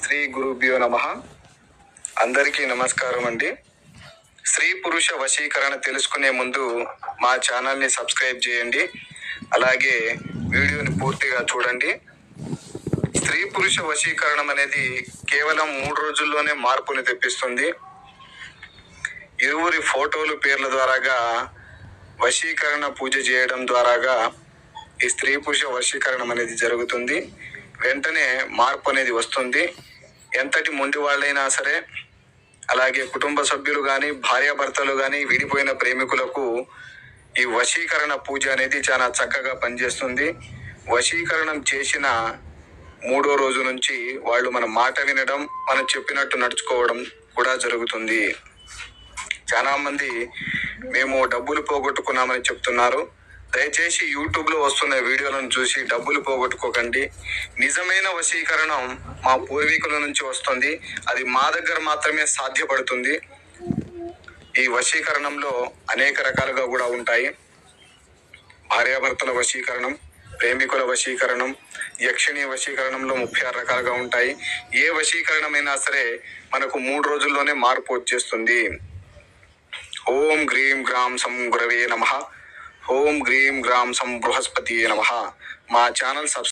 శ్రీ గురుభ్యో నమః. అందరికీ నమస్కారం అండి. స్త్రీ పురుష వశీకరణ తెలుసుకునే ముందు మా ఛానల్ని సబ్స్క్రైబ్ చేయండి. అలాగే వీడియోని పూర్తిగా చూడండి. స్త్రీ పురుష వశీకరణం అనేది కేవలం 3 రోజుల్లోనే మార్పుని తెప్పిస్తుంది. ఇరువురి ఫోటోలు పేర్ల ద్వారాగా వశీకరణ పూజ చేయడం ద్వారాగా ఈ స్త్రీ పురుష వశీకరణం అనేది జరుగుతుంది. వెంటనే మార్పు అనేది వస్తుంది. ఎంతటి మొండి వాళ్ళైనా సరే, అలాగే కుటుంబ సభ్యులు కానీ, భార్యాభర్తలు కానీ, విడిపోయిన ప్రేమికులకు ఈ వశీకరణ పూజ అనేది చాలా చక్కగా పనిచేస్తుంది. వశీకరణం చేసిన 3వ రోజు నుంచి వాళ్ళు మన మాట వినడం, మనం చెప్పినట్టు నడుచుకోవడం కూడా జరుగుతుంది. చాలా మంది మేము డబ్బులు పోగొట్టుకున్నామని చెప్తున్నారు. దయచేసి యూట్యూబ్లో వస్తున్న వీడియోలను చూసి డబ్బులు పోగొట్టుకోకండి. నిజమైన వశీకరణం మా పూర్వీకుల నుంచి వస్తుంది. అది మా దగ్గర మాత్రమే సాధ్యపడుతుంది. ఈ వశీకరణంలో అనేక రకాలుగా కూడా ఉంటాయి. భార్యాభర్తల వశీకరణం, ప్రేమికుల వశీకరణం, యక్షిణీ వశీకరణంలో 36 రకాలుగా ఉంటాయి. ఏ వశీకరణమైనా సరే మనకు 3 రోజుల్లోనే మార్పు వచ్చేస్తుంది. ఓం గ్రీం గ్రాం సం గురవే నమః. ఓం గ్రీం గ్రాం సం బృహస్పతియే నమః. మా ఛానల్